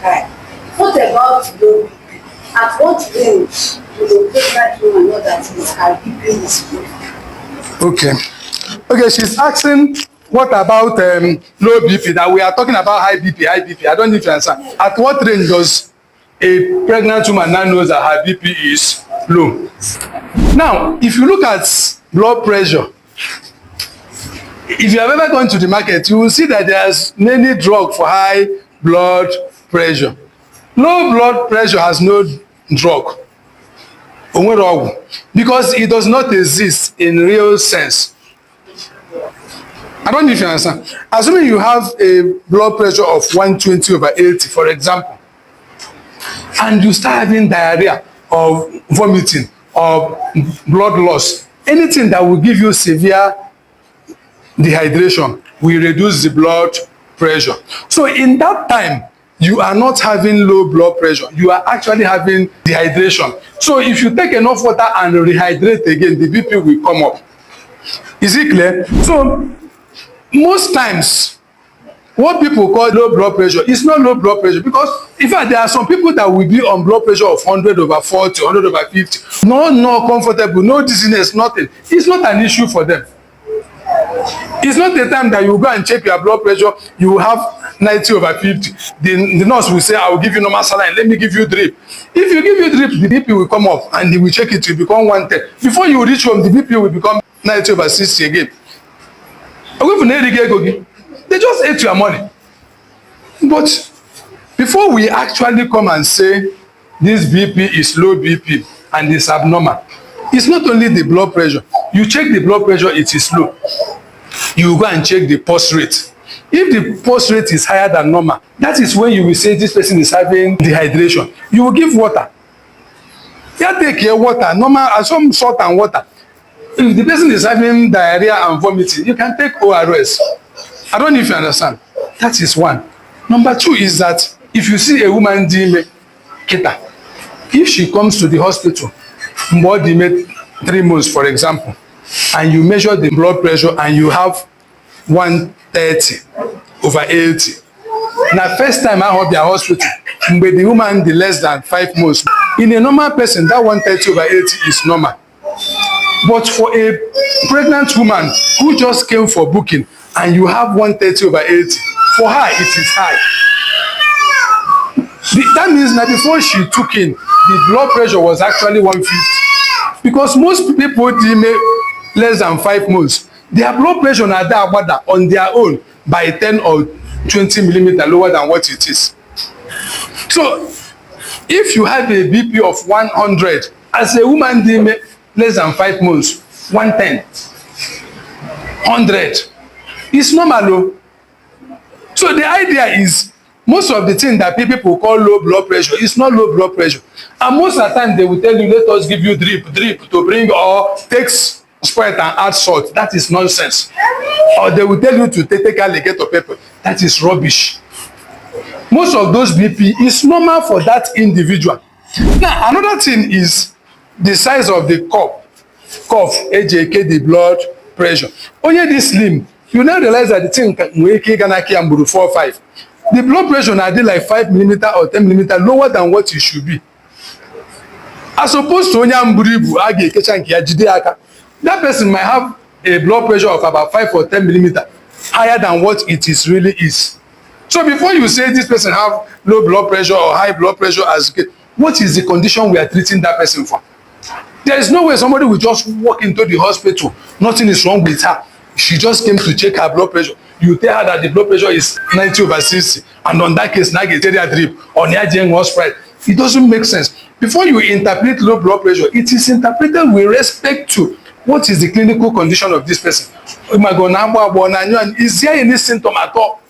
high. What about low BP? At what range will a pregnant woman know that her BP is low? Okay. Okay, she's asking what about low BP, that we are talking about high BP. I don't need to answer. At what range does a pregnant woman now knows that her BP is low? Now, if you look at blood pressure, if you have ever gone to the market, you will see that there's many drugs for high blood pressure. Low blood pressure has no drug, because it does not exist in real sense. I don't know if you understand. Assuming you have a blood pressure of 120/80, for example, and you start having diarrhea or vomiting or blood loss, anything that will give you severe dehydration will reduce the blood pressure. So in that time, you are not having low blood pressure, you are actually having dehydration. So if you take enough water and rehydrate again, the BP will come up. Is it clear? So most times, what people call low blood pressure is not low blood pressure, because in fact there are some people that will be on blood pressure of 100/40, 100/50, no comfortable, no dizziness, nothing. It's not an issue for them. It's not the time that you go and check your blood pressure, you will have 90/50. The nurse will say, I will give you normal saline, let me give you drip. If you give you drip, the BP will come up and he will check it, will become 110. Before you reach home, the BP will become 90/60 again. They just ate your money. But before we actually come and say this BP is low BP and it's abnormal, it's not only the blood pressure. You check the blood pressure, it is low. You go and check the pulse rate. If the pulse rate is higher than normal, that is when you will say this person is having dehydration. You will give water. You take your water, normal, some salt and water. If the person is having diarrhea and vomiting, you can take ORS. I don't know if you understand. That is one. Number two is that if you see a woman if she comes to the hospital, 3 months, for example, and you measure the blood pressure and you have 130/80. Now, first time I have your hospital, but the woman the less than 5 months. In a normal person, that 130/80 is normal. But for a pregnant woman who just came for booking and you have 130/80, for her it is high. That means that before she took in, the blood pressure was actually 150. Because most people less than 5 months, their blood pressure on their own by 10 or 20 millimeter lower than what it is. So if you have a BP of 100, as a woman less than 5 months, 110, 100, it's normal. So the idea is, most of the things that people call low blood pressure is not low blood pressure. And most of the time they will tell you, let us give you drip to bring, or take Sprite and add salt. That is nonsense. Or they will tell you to take alligator pepper. That is rubbish. Most of those BP is normal for that individual. Now, another thing is the size of the cuff, AJK, the blood pressure. Only this slim, you now realize that the thing can 4 or 5. The blood pressure now dey like 5 millimeter or 10 millimeter lower than what it should be. As opposed to that person might have a blood pressure of about 5 or 10 millimeter higher than what it is really is. So before you say this person have low blood pressure or high blood pressure, what is the condition we are treating that person for? There is no way somebody will just walk into the hospital, nothing is wrong with her. She just came to check her blood pressure. You tell her that the blood pressure is 90/60, and on that case, now get a drip or near Sprite. It doesn't make sense. Before you interpret low blood pressure, it is interpreted with respect to what is the clinical condition of this person. Is there any symptom at all?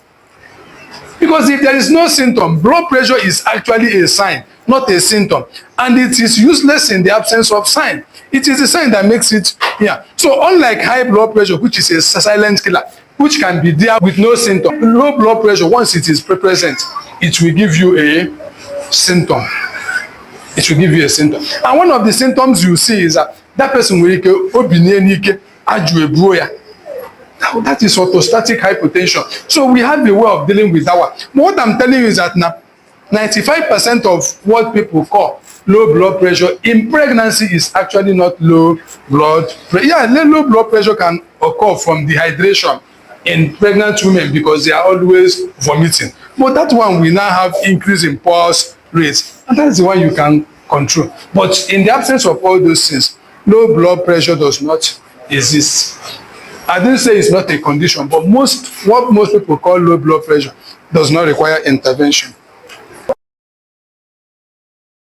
Because if there is no symptom, blood pressure is actually a sign, not a symptom. And it is useless in the absence of sign. It is a sign that makes it, yeah. So unlike high blood pressure, which is a silent killer, which can be there with no symptom, low blood pressure, once it is present, it will give you a symptom. It will give you a symptom. And one of the symptoms you see is that person will that is orthostatic hypotension. So we have a way of dealing with that one. What I'm telling you is that now, 95% of what people call low blood pressure in pregnancy is actually not low blood pressure. Yeah, low blood pressure can occur from dehydration in pregnant women because they are always vomiting. But that one we now have increase in pulse rates, and that's the one you can control. But in the absence of all those things, low blood pressure does not exist. I didn't say it's not a condition, but what most people call low blood pressure does not require intervention.